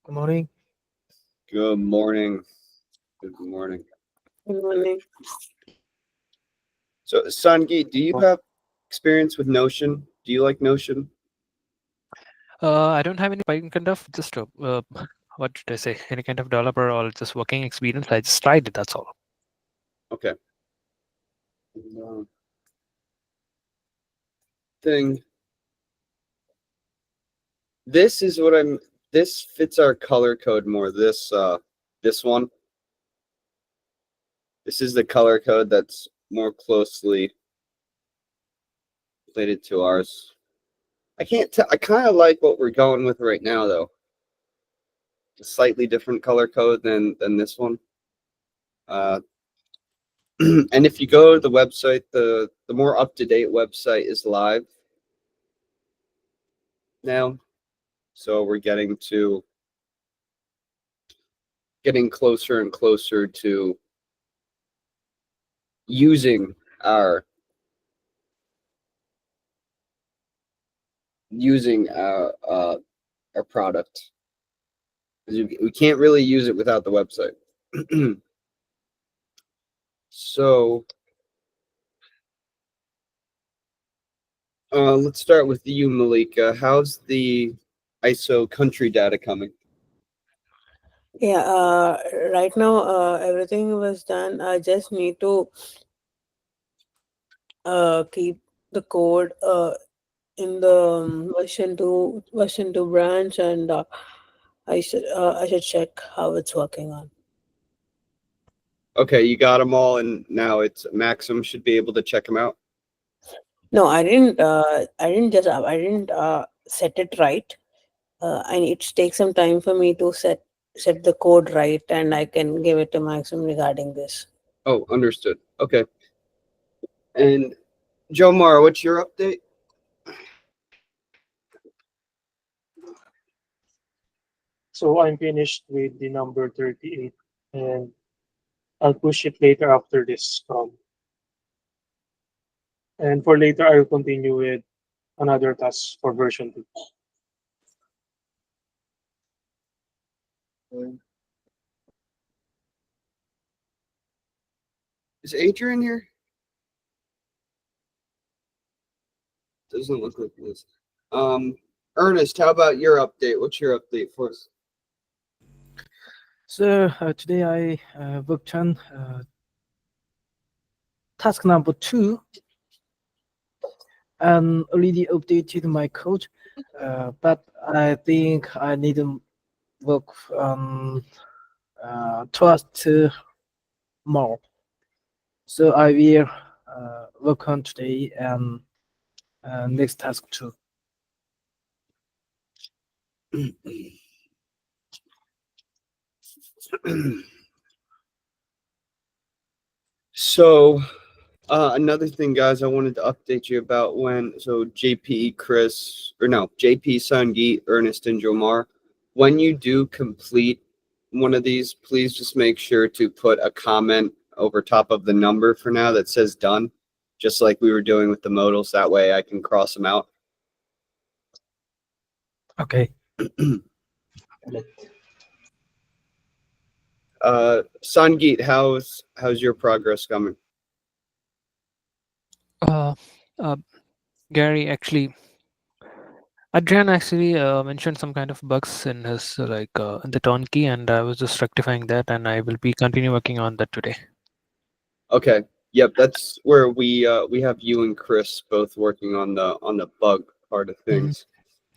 Good morning. Good morning. Good morning. Good morning. So, Sangeet, do you have experience with Notion? Do you like Notion? I don't have any Python kind of just what did I say? Any kind of developer or just working experience. I just tried it. That's all. Okay. Uh, Thing. This is what I'm. This fits our color code more. This one. This is the color code that's more closely related to ours. I can't tell. I kind of like what we're going with right now, though. A slightly different color code than this one. And if you go to the website, the more up to date website is live now, so we're getting closer and closer to using our our product. We can't really use it without the website. So let's start with you, Malika. How's the ISO country data coming? Yeah, right now everything was done. I just need to keep the code in the version 2 branch, and I should check how it's working on. Okay, you got them all, and now it's Maxim should be able to check them out. No, I didn't. I didn't set it right. I need to take some time for me to set the code right, and I can give it to Maxim regarding this. Oh, understood. Okay. And Jomar, what's your update? So I'm finished with the number 38 and I'll push it later after this Scrum. And for later, I will continue with another task for version 2. Is Adrian here? Doesn't look like this. Ernest, how about your update? What's your update for us? So today I worked on task number 2 and already updated my code, but I think I need to work on task more. So I will work on today and next task too. So, another thing, guys, I wanted to update you about JP, Chris, or no, JP, Sangeet, Ernest, and Jomar, when you do complete one of these, please just make sure to put a comment over top of the number for now that says done, just like we were doing with the modals. That way I can cross them out. Okay. Sangeet, how's your progress coming? Uh, uh, Gary actually, Adrian actually mentioned some kind of bugs in his in the TernKey, and I was just rectifying that, and I will be continue working on that today. Okay. Yep, that's where we have you and Chris both working on the bug part of things.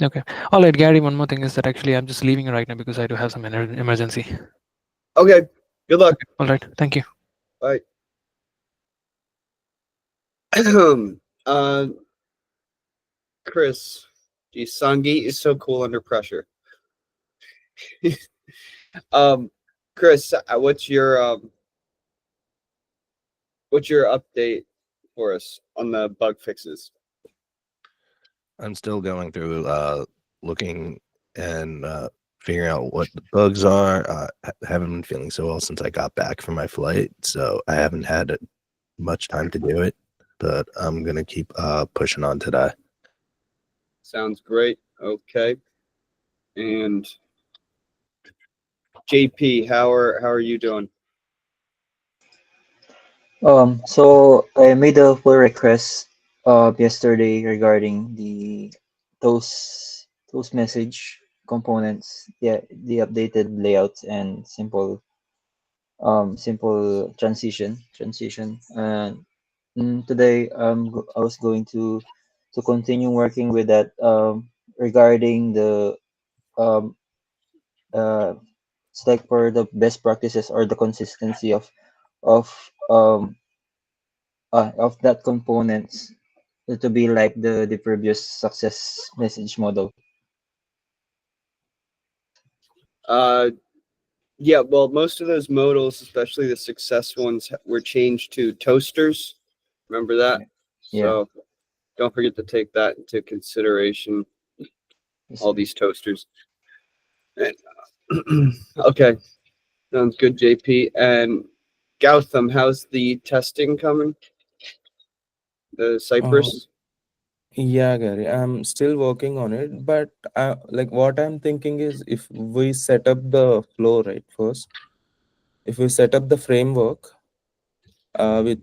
Okay. All right, Gary. One more thing is that actually I'm just leaving right now because I do have some emergency. Okay. Good luck. All right. Thank you. Bye. Chris, geez, Sangeet is so cool under pressure. Chris, what's your update for us on the bug fixes? I'm still going through looking and figuring out what the bugs are. I haven't been feeling so well since I got back from my flight, so I haven't had much time to do it, but I'm going to keep pushing on today. Sounds great. Okay. And JP, how are you doing? So I made a pull request yesterday regarding those message components, yeah, the updated layouts and simple transition. And today I was going to continue working with that regarding the um it's like for the best practices or the consistency of um of that components to be like the previous success message model. Yeah, well, most of those modals, especially the success ones, were changed to toasters. Remember that? Yeah. So don't forget to take that into consideration. Yes, All sir. these toasters. Okay, sounds good, JP. And Gautam, how's the testing coming? The Cypress? Yeah, Gary, I'm still working on it, but like what I'm thinking is if we set up the flow right first, if we set up the framework with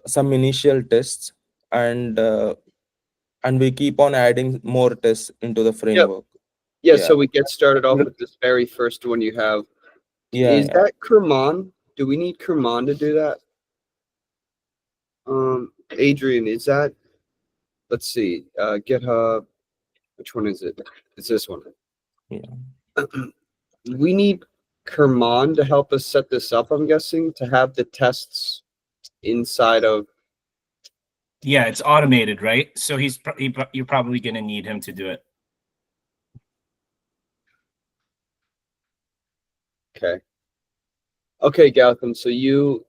some initial tests and we keep on adding more tests into the framework. Yeah, Yeah, so we get started off with this very first one you have. yeah, Is yeah. that Kerman? Do we need Kerman to do that? Adrian, is that, let's see, GitHub, which one is it? It's this one. Yeah. We need Kerman to help us set this up, I'm guessing, to have the tests inside of. Yeah, it's automated, right? So you're probably going to need him to do it. Okay. Okay, Gautam. So you,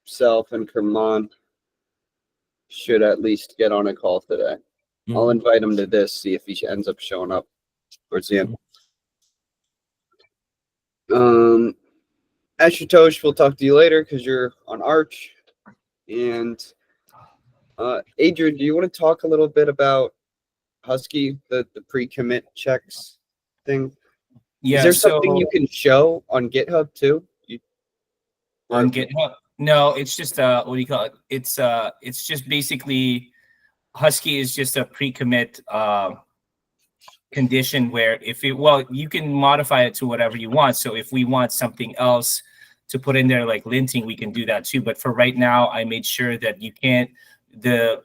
myself, and Kerman should at least get on a call today. I'll Mhm. invite him to this, see if he ends up showing up towards the end. Ashutosh, we'll talk to you later because you're on Arch. And Adrian, do you want to talk a little bit about Husky, the pre-commit checks thing? Yeah. Is there something you can show on GitHub too? On GitHub? No, it's just what do you call it? It's just basically Husky is just a pre-commit condition where you can modify it to whatever you want. So if we want something else to put in there like linting, we can do that too. But for right now, I made sure that you can't, the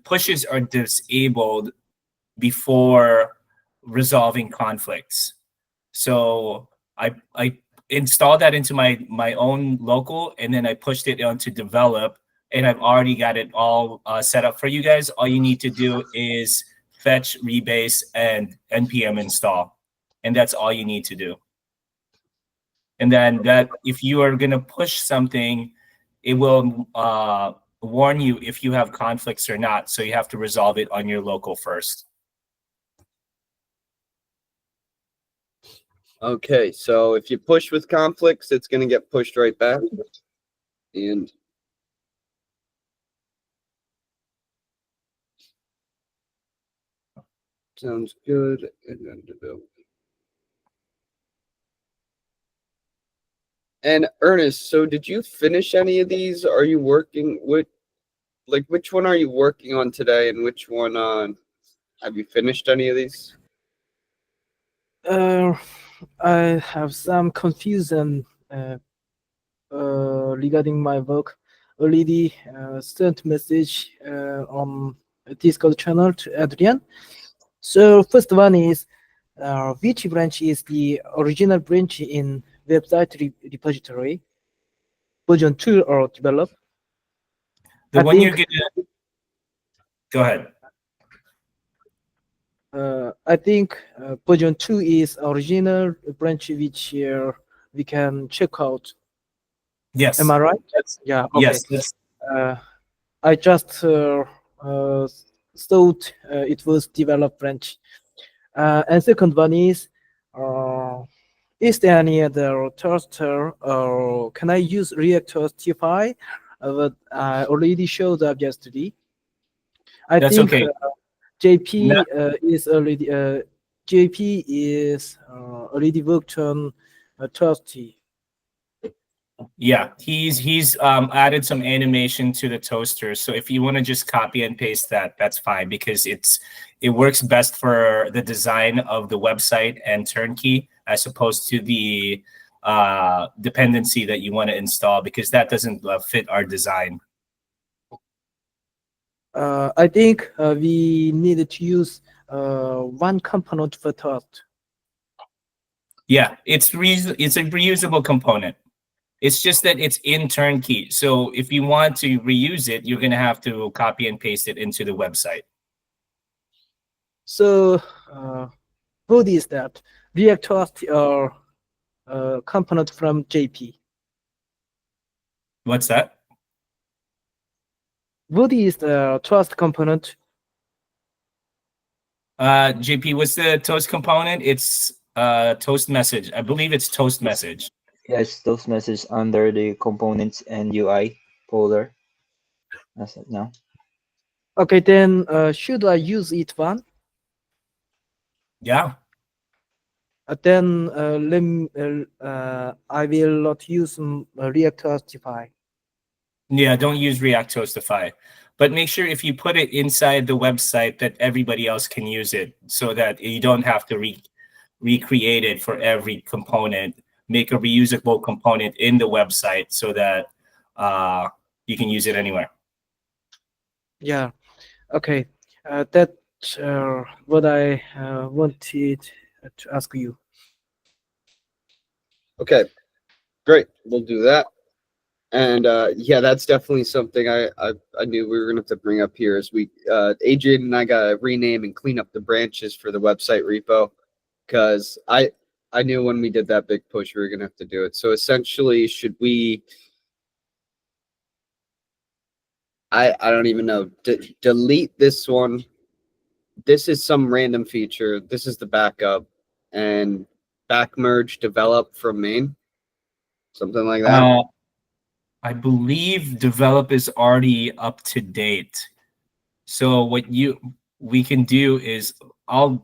pushes are disabled before resolving conflicts. So I installed that into my own local, and then I pushed it onto develop, and I've already got it all set up for you guys. All you need to do is fetch, rebase, and npm install, and that's all you need to do. And then that if you are going to push something, it will warn you if you have conflicts or not. So you have to resolve it on your local first. Okay, so if you push with conflicts, it's going to get pushed right back. And sounds good. And then develop. And Ernest, so did you finish any of these? Are you working with, like, which one are you working on today, and which one have you finished any of these? I have some confusion regarding my work. Already sent message on Discord channel to Adrian. So first one is which branch is the original branch in website repository? Version 2 or develop? The I one you're think- gonna go ahead. I think version 2 is original branch which we can check out. Yes. Am I right? Yeah. Okay. Yes. That's, I just thought it was developed branch. And second one is there any other toaster or can I use Reactor T5? But I already showed up yesterday. I That's think okay. JP is already JP is already worked on TernKey. Yeah, he's added some animation to the toaster. So if you want to just copy and paste that, that's fine, because it works best for the design of the website and TernKey as opposed to the dependency that you want to install, because that doesn't fit our design. I think we need to use one component for toast. Yeah, it's a reusable component. It's just that it's in TernKey. So if you want to reuse it, you're going to have to copy and paste it into the website. So what is that? React Toast or component from JP? What's that? What is the Toast component? JP, what's the toast component? It's toast message. I believe it's toast message. Yes, those messages under the components and UI folder. That's it now. Okay, then should I use it one? Yeah. Then I will not use React Toastify. Yeah, don't use React Toastify. But make sure if you put it inside the website that everybody else can use it, so that you don't have to recreate it for every component. Make a reusable component in the website so that you can use it anywhere. Yeah. Okay. That's what I wanted to ask you. Okay, great. We'll do that. And yeah, that's definitely something I knew we were gonna have to bring up here. Is we Adrian and I gotta rename and clean up the branches for the website repo, because I knew when we did that big push we were gonna have to do it. So essentially, should we? I don't even know. Delete this one. This is some random feature. This is the backup, and back merge develop from main, something like that. I believe develop is already up to date. So what we can do is I'll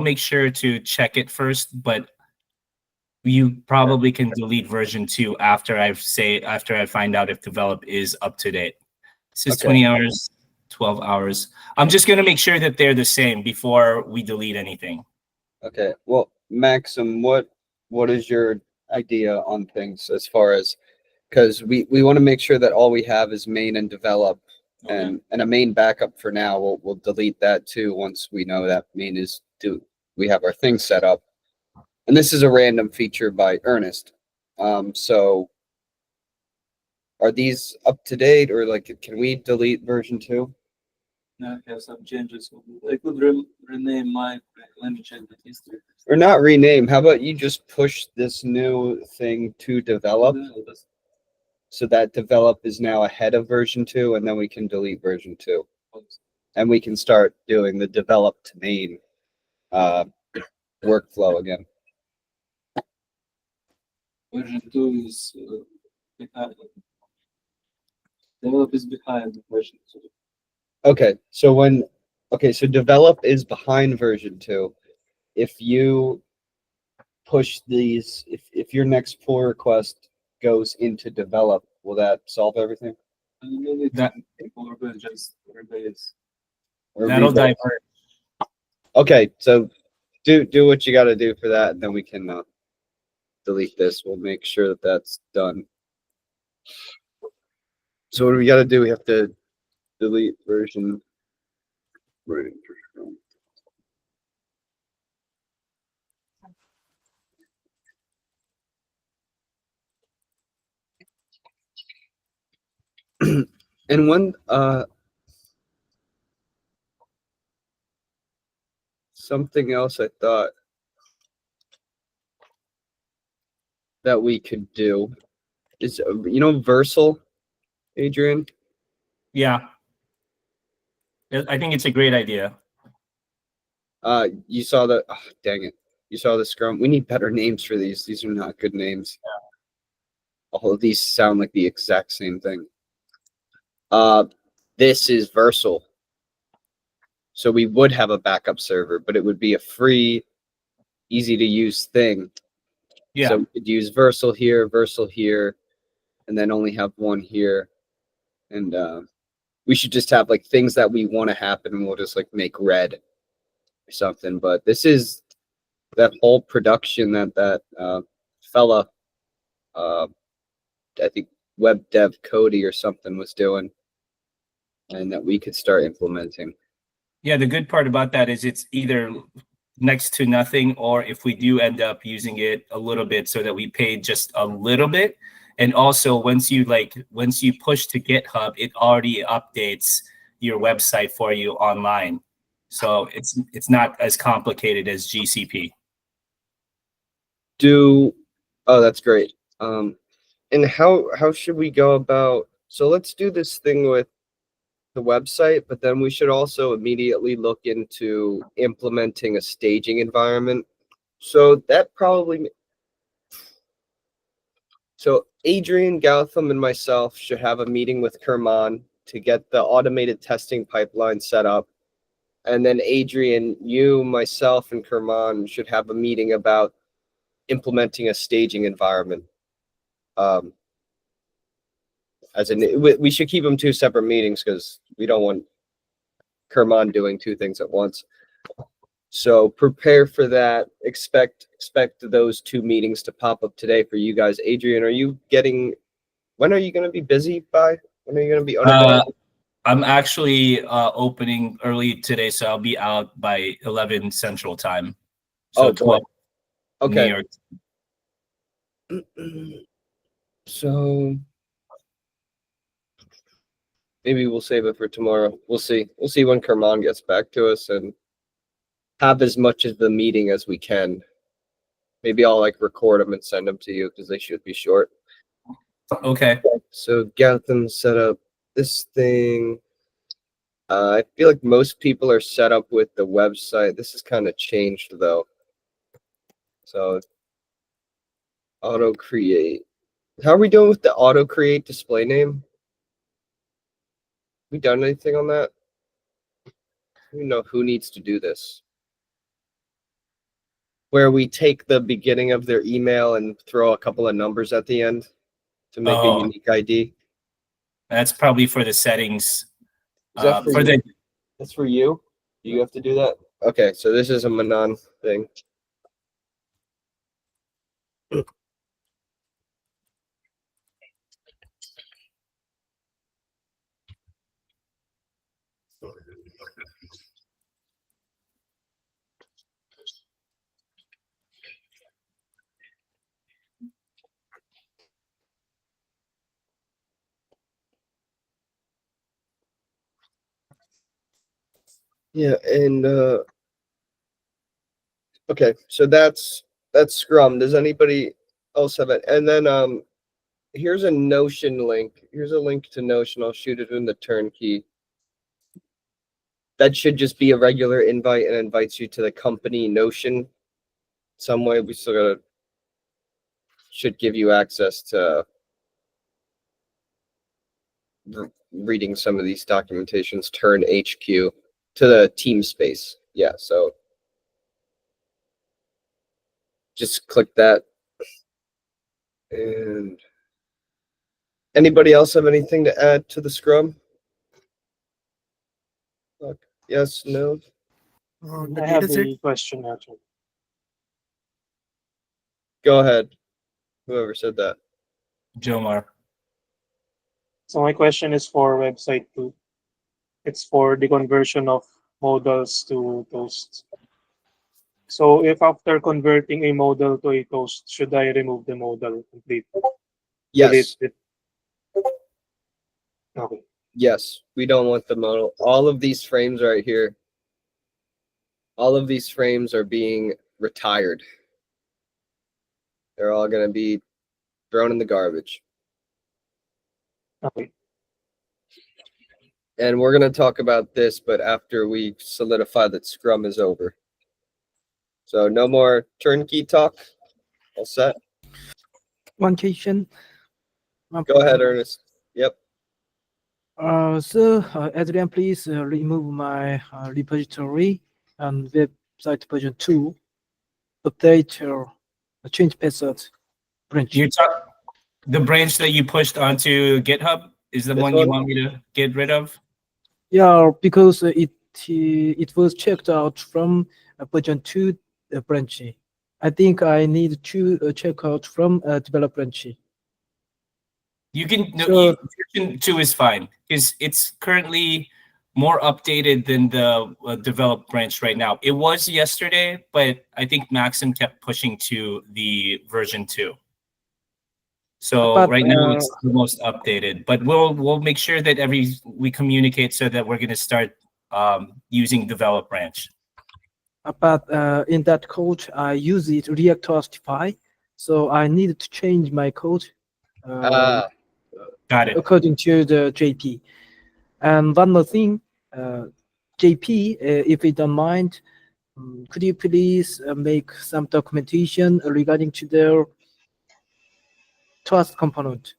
make sure to check it first, but you probably can delete version 2 after I find out if develop is up to date. This is Okay. 20 hours, 12 hours. I'm just gonna make sure that they're the same before we delete anything. Okay. Well, Maxim, what is your idea on things as far as, because we want to make sure that all we have is main and develop, and a main backup for now. We'll delete that too once we know that main is we have our thing set up. And this is a random feature by Ernest. So are these up to date, or like can we delete version 2? I have some changes. I could rename my. Let me check the history. Or not rename. How about you just push this new thing to develop, so that develop is now ahead of version 2, and then we can delete version 2. And we can start doing the develop to main workflow again. Version 2 is behind. Develop is behind version 2. Okay, so so develop is behind version 2. If you push these, if your next pull request goes into develop, will that solve everything? That- Or versions rebase. Or That'll rebuild? divert. Okay, so do what you got to do for that, and then we can delete this. We'll make sure that that's done. So what do we got to do? We have to delete version. Right. And one something else I thought that we could do is Versal, Adrian. Yeah. I think it's a great idea. You saw the dang it. You saw the Scrum. We need better names for these. These are not good names. All of these sound like the exact same thing. This is Versal. So we would have a backup server, but it would be a free easy to use thing. Yeah. So we could use Versal here, and then only have one here. And we should just have like things that we want to happen, and we'll just like make red or something. But this is that whole production that fella, I think web dev Cody or something was doing, and that we could start implementing. Yeah, the good part about that is it's either next to nothing, or if we do end up using it a little bit so that we paid just a little bit. And also once you push to GitHub, it already updates your website for you online. So it's not as complicated as GCP. Oh, that's great. And how should we go about, so let's do this thing with the website, but then we should also immediately look into implementing a staging environment. So that probably, so Adrian, Gautam, and myself should have a meeting with Kerman to get the automated testing pipeline set up. And then Adrian, you, myself, and Kerman should have a meeting about implementing a staging environment. As in, we should keep them 2 separate meetings because we don't want Kerman doing 2 things at once. So prepare for that. Expect those 2 meetings to pop up today for you guys. Adrian, when are you going to be busy by? When are you going to be unavailable? I'm actually opening early today, so I'll be out by 11 Central Time. So 12 okay. New York. So maybe we'll save it for tomorrow. We'll see. We'll see when Kerman gets back to us and have as much of the meeting as we can. Maybe I'll like record them and send them to you because they should be short. Okay. So Gautam set up this thing. I feel like most people are set up with the website. This is kind of changed though. So auto create. How are we doing with the auto create display name? We done anything on that? I don't even know who needs to do this. Where we take the beginning of their email and throw a couple of numbers at the end to make a unique ID. That's probably for the settings. Is that for you? That's for you? Do you have to do that? Okay, so this is a Manon thing. Yeah, and okay, so that's Scrum. Does anybody else have it? And then here's a Notion link. Here's a link to Notion. I'll shoot it in the TernKey. That should just be a regular invite and invites you to the company Notion. Some way we still should give you access to reading some of these documentations. Turn HQ to the team space. Yeah, so just click that. And anybody else have anything to add to the Scrum? Yes, no? I have a question actually. Go ahead. Whoever said that. Jomar. So my question is for website 2. It's for the conversion of modals to toasts. So if after converting a modal to a toast, should I remove the modal completely? Yes. Okay. Yes, we don't want the modal. All of these frames right here, all of these frames are being retired. They're all going to be thrown in the garbage. Okay. And we're going to talk about this, but after we solidify that Scrum is over. So no more TernKey talk. All set? One question. Go ahead, Ernest. Yep. Adrian, please remove my repository and website version 2. update or change method branch. You're talking the branch that you pushed onto GitHub is the This one you one? want me to get rid of? Yeah, because it was checked out from version 2 branch. I think I need to check out from develop branch. You can no, So- version 2 is fine because it's currently more updated than the develop branch right now. It was yesterday, but I think Maxim kept pushing to the version 2. So But, right now it's the most updated, but we'll make sure that we communicate so that we're going to start using develop branch. But in that code, I use it React Justify, so I needed to change my code Got it. according to the JP. And one more thing, JP, if you don't mind, could you please make some documentation regarding to their trust component,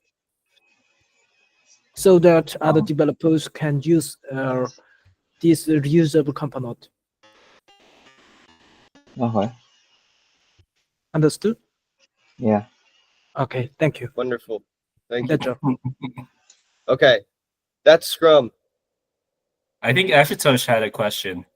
so that other developers can use this reusable component? Okay. Understood? Yeah. Okay, thank you. Wonderful. Thank you. That's all. Okay. That's Scrum. I think Ashutosh had a question.